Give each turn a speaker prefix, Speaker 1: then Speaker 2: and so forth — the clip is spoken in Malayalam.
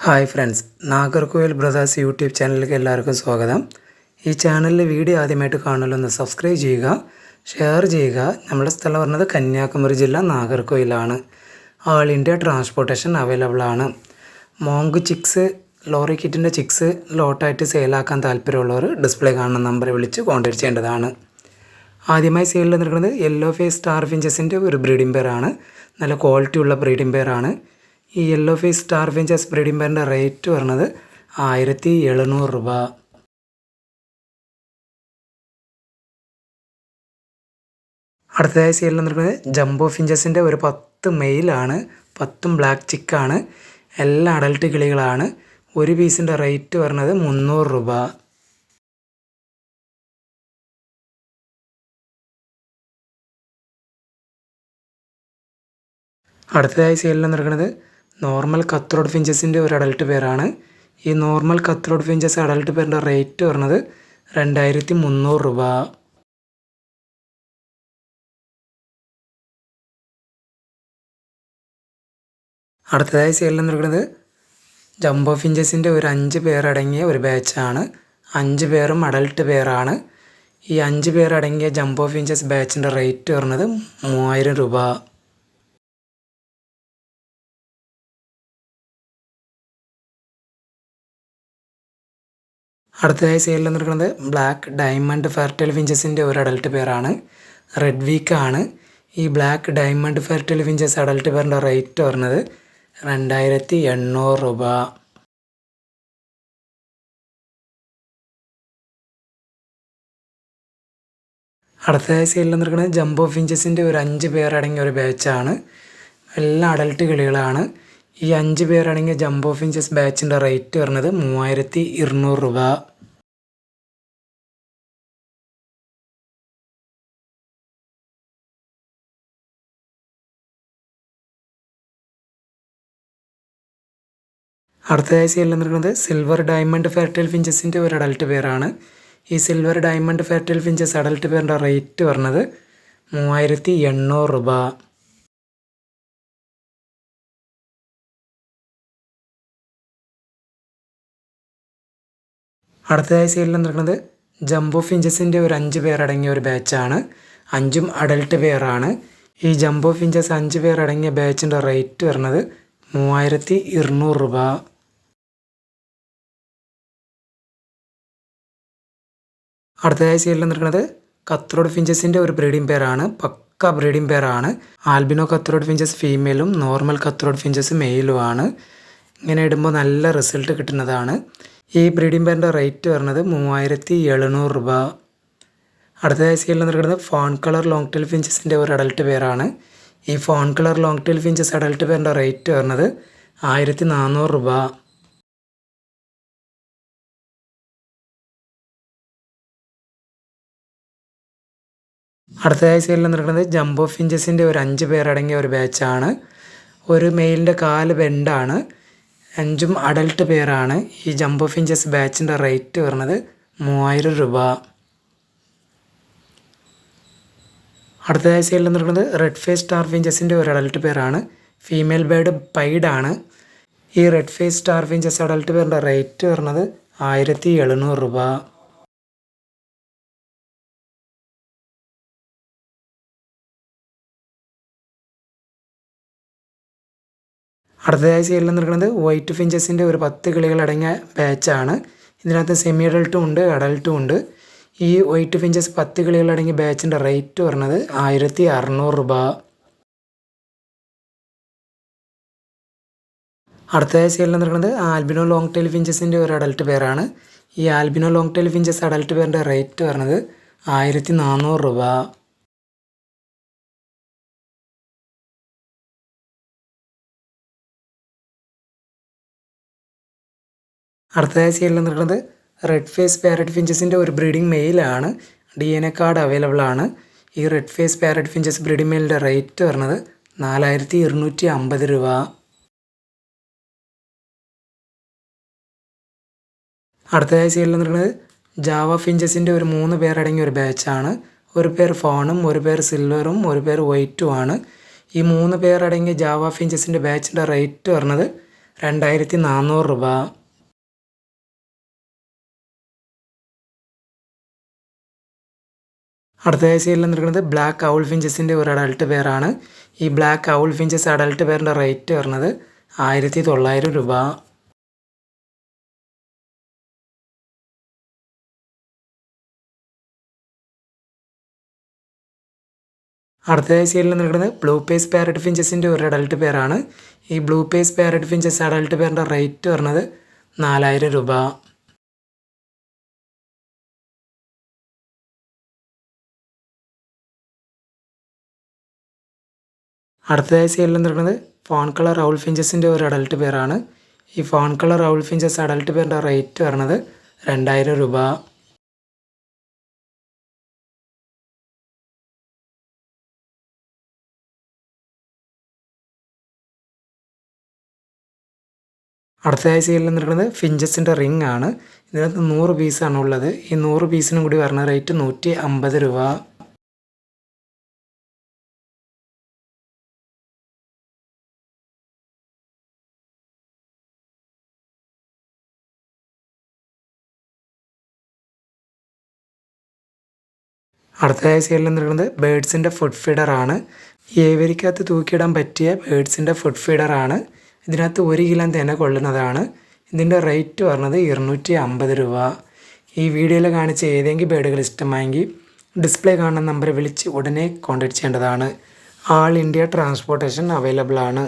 Speaker 1: Hi friends, Nagercoil brothers YouTube ചാനലിലേക്ക് എല്ലാവർക്കും സ്വാഗതം. ഈ ചാനലിൽ വീഡിയോ ആദ്യമായിട്ട് കാണുമല്ലോ, സബ്സ്ക്രൈബ് ചെയ്യുക, ഷെയർ ചെയ്യുക. നമ്മുടെ സ്ഥലം പറഞ്ഞത് കന്യാകുമാരി ജില്ല നാഗർകോവിലാണ്. ആൾ ഇന്ത്യ ട്രാൻസ്പോർട്ടേഷൻ അവൈലബിൾ ആണ്. മോങ്ക് ചിക്സ്, ലോറി കിറ്റിൻ്റെ ചിക്സ് ലോട്ടായിട്ട് സെയിലാക്കാൻ താല്പര്യമുള്ളവർ ഡിസ്പ്ലേ കാണുന്ന നമ്പർ വിളിച്ച് കോൺടാക്ട് ചെയ്യേണ്ടതാണ്. ആദ്യമായി സെയിലിൽ നിൽക്കുന്നത് യെല്ലോ ഫേസ് സ്റ്റാർ ഫിഞ്ചസിൻ്റെ ഒരു ബ്രീഡിംഗ് പെയറാണ്. നല്ല ക്വാളിറ്റി ഉള്ള ബ്രീഡിംഗ് പെയറാണ്. ഈ yellow face star finches breeding പെയറിൻ്റെ റേറ്റ് പറഞ്ഞത് 1700 രൂപ. അടുത്തതായി സെയിലിൽ നിൽക്കുന്നത് ജംബോ ഫിഞ്ചസിൻ്റെ ഒരു 10 മെയിലാണ്. 10 ബ്ലാക്ക് ചിക്കാണ്. എല്ലാ അഡൽട്ട് കിളികളാണ്. ഒരു പീസിൻ്റെ റേറ്റ് പറഞ്ഞത് 300 രൂപ. അടുത്തതായി സെയിലിൽ നിൽക്കുന്നത് നോർമൽ കത്രോഡ് ഫിഞ്ചസിൻ്റെ ഒരു അഡൽട്ട് പെയറാണ്. ഈ നോർമൽ കത്രോഡ് ഫിഞ്ചസ് അഡൽട്ട് പെയറിൻ്റെ റേറ്റ് പറഞ്ഞത് 2300 രൂപ. അടുത്തതായി സെയിലിൽ നിൽക്കുന്നത് ജംബോ ഫിഞ്ചസിൻ്റെ ഒരു 5 പേരടങ്ങിയ ഒരു ബാച്ചാണ്. 5 പേരും അഡൽട്ട് പെയറാണ്. ഈ 5 പേരടങ്ങിയ ജംബോ ഫിഞ്ചസ് ബാച്ചിൻ്റെ റേറ്റ് പറഞ്ഞത് 3000 രൂപ. അടുത്തതായി സെയിലിൽ നിൽക്കുന്നത് ബ്ലാക്ക് ഡയമണ്ട് ഫെർട്ടൈൽ ഫിഞ്ചസിൻ്റെ ഒരു അഡൽട്ട് പെയറാണ്. റെഡ് വീക്കാണ്. ഈ black diamond fertile finches adult പെയറിൻ്റെ റേറ്റ് പറഞ്ഞത് 2800 രൂപ. അടുത്തതായി സെയിലിൽ നിൽക്കുന്നത് ജംബോ ഫിഞ്ചസിൻ്റെ ഒരു 5 പേരടങ്ങിയ ഒരു ബാച്ചാണ്. എല്ലാ അഡൽട്ട് കിളികളാണ്. ഈ 5 പേരടങ്ങിയ ജംബോ ഫിഞ്ചസ് ബാച്ചിൻ്റെ റേറ്റ് പറഞ്ഞത് 3200 രൂപ. അടുത്തതായി സെയിലിൽ നിൽക്കുന്നത് സിൽവർ ഡയമണ്ട് ഫെർട്ടൈൽ ഫിഞ്ചസിൻ്റെ ഒരു അഡൽട്ട് പെയറാണ്. ഈ silver diamond fertile finches adult പെയറിൻ്റെ റേറ്റ് പറഞ്ഞത് 3800 രൂപ. അടുത്തതായി സെയിലിൽ നിൽക്കുന്നത് ജംബോ ഫിഞ്ചസിൻ്റെ ഒരു 5 പേരടങ്ങിയ ഒരു ബാച്ചാണ്. 5ഉം അഡൽട്ട് പെയറാണ്. ഈ ജംബോ ഫിഞ്ചസ് 5 പേരടങ്ങിയ ബാച്ചിൻ്റെ റേറ്റ് പറഞ്ഞത് 3200 രൂപ. അടുത്തതായി സെയിലിൽ നിൽക്കുന്നത് കത്രോഡ് ഫിഞ്ചസിൻ്റെ ഒരു ബ്രീഡിംഗ് പെയറാണ്. പക്ക ബ്രീഡിംഗ് പെയറാണ്. ആൽബിനോ കത്രോഡ് ഫിഞ്ചസ് ഫീമെയിലും നോർമൽ കത്രോഡ് ഫിഞ്ചസ് മെയിലുമാണ്. ഇങ്ങനെ ഇടുമ്പോൾ നല്ല റിസൾട്ട് കിട്ടുന്നതാണ്. ഈ ബ്രീഡിംഗ് പെയറിൻ്റെ റേറ്റ് പറഞ്ഞത് 3700 രൂപ. അടുത്തതായി സെയിലിൽ നിൽക്കുന്നത് ഫോൺ കളർ ലോങ് ടെയിൽ ഫിഞ്ചസിൻ്റെ ഒരു അഡൽട്ട് പെയറാണ്. ഈ fawn colour long tail finches adult പെയറിൻ്റെ റേറ്റ് പറഞ്ഞത് 1400 രൂപ. അടുത്തതായി സെയിലിൽ നിൽക്കുന്നത് ജംബോ ഫിഞ്ചസിൻ്റെ ഒരു 5 പേരടങ്ങിയ ഒരു ബാച്ചാണ്. ഒരു മെയിലിൻ്റെ കാല് ബെൻഡാണ്. 5ഉം അഡൽട്ട് പെയറാണ്. ഈ ജംബോ ഫിഞ്ചസ് ബാച്ചിൻ്റെ റേറ്റ് പറഞ്ഞത് 3000 രൂപ. അടുത്തതായി സെയിലിൽ നിൽക്കുന്നത് റെഡ് ഫേസ് സ്റ്റാർ ഫിഞ്ചസിൻ്റെ ഒരു അഡൽട്ട് പെയറാണ്. ഫീമെയിൽ ബേർഡ് പൈഡാണ്. ഈ red face star finches adult പെയറിൻ്റെ റേറ്റ് പറഞ്ഞത് 1700 രൂപ. അടുത്തതായി സെയിലിൽ നിൽക്കുന്നത് വൈറ്റ് ഫിഞ്ചസിൻ്റെ ഒരു 10 കിളികളടങ്ങിയ ബാച്ചാണ്. ഇതിനകത്ത് സെമി അഡൽട്ടും ഉണ്ട്, അഡൽട്ടും ഉണ്ട്. ഈ വൈറ്റ് ഫിഞ്ചസ് 10 കിളികളടങ്ങിയ ബാച്ചിൻ്റെ റേറ്റ് പറഞ്ഞത് 1600 രൂപ. അടുത്തതായി സെയിലിൽ നിൽക്കുന്നത് ആൽബിനോ ലോങ് ടെയിൽ ഫിഞ്ചസിൻ്റെ ഒരു അഡൽട്ട് പെയറാണ്. ഈ albino long tail finches adult പെയറിൻ്റെ റേറ്റ് പറഞ്ഞത് 1400 രൂപ. അടുത്തതായി സെയിലിൽ നിൽക്കുന്നത് റെഡ് ഫേസ് പാരറ്റ് ഫിഞ്ചസിൻ്റെ ഒരു ബ്രീഡിംഗ് മെയിലാണ്. DNA കാർഡ് അവൈലബിൾ ആണ്. ഈ red face parrot finches breeding മെയിലിൻ്റെ റേറ്റ് പറഞ്ഞത് 4250 രൂപ. അടുത്തതായി സെയിലിൽ നിൽക്കുന്നത് ജാവ ഫിഞ്ചസിൻ്റെ ഒരു 3 പേരടങ്ങിയ ഒരു ബാച്ചാണ്. ഒരു പേർ ഫോണും ഒരു പേർ സിൽവറും ഒരു പേർ വൈറ്റുമാണ്. ഈ 3 പേരടങ്ങിയ ജാവ ഫിഞ്ചസിൻ്റെ ബാച്ചിൻ്റെ റേറ്റ് പറഞ്ഞത് 2400 രൂപ. അടുത്തതായി സെയിലിൽ നിൽക്കുന്നത് ബ്ലാക്ക് ഔൾ ഫിഞ്ചസിൻ്റെ ഒരു അഡൾട്ട് പെയറാണ്. ഈ ബ്ലാക്ക് ഔൾ ഫിഞ്ചസ് അഡൾട്ട് പെയറിൻ്റെ റേറ്റ് വരുന്നത് 1900 രൂപ. അടുത്തതായി സെയിലിൽ നിൽക്കുന്നത് ബ്ലൂ പേസ് പാരറ്റ് ഫിഞ്ചസിൻ്റെ ഒരു അഡൾട്ട് പെയറാണ്. ഈ blue face parrot finches adult പെയറിൻ്റെ റേറ്റ് വരുന്നത് 4000 രൂപ. അടുത്തതായി സെയിലിൽ നിൽക്കുന്നത് ഫോൺ കളർ ഔൾ ഫിഞ്ചസിൻ്റെ ഒരു അഡൾട്ട് പെയറാണ്. ഈ fawn colour owl finches adult പെയറിൻ്റെ റേറ്റ് വരുന്നത് 2000 രൂപ. അടുത്തതായി സെയിലിൽ നിൽക്കുന്നത് ഫിഞ്ചസിൻ്റെ റിംഗ് ആണ്. ഇതിനകത്ത് 100 പീസാണ് ഉള്ളത്. ഈ 100 പീസിനും കൂടി വരുന്ന റേറ്റ് 150 രൂപ. അടുത്തതായി സെയിലിൽ നിൽക്കുന്നത് ബേഡ്സിൻ്റെ ഫുഡ് ഫീഡറാണ്. ഈ ഏവരിക്കകത്ത് തൂക്കിയിടാൻ പറ്റിയ ബേഡ്സിൻ്റെ ഫുഡ് ഫീഡറാണ്. ഇതിനകത്ത് 1 കിലോ തന്നെ കൊള്ളുന്നതാണ്. ഇതിൻ്റെ റേറ്റ് പറഞ്ഞത് 250 രൂപ. ഈ വീഡിയോയിൽ കാണിച്ച ഏതെങ്കിലും ബേഡുകൾ ഇഷ്ടമായെങ്കിൽ ഡിസ്പ്ലേ കാണുന്ന നമ്പർ വിളിച്ച് ഉടനെ കോൺടാക്റ്റ് ചെയ്യേണ്ടതാണ്. ആൾ ഇന്ത്യ ട്രാൻസ്പോർട്ടേഷൻ അവൈലബിൾ ആണ്.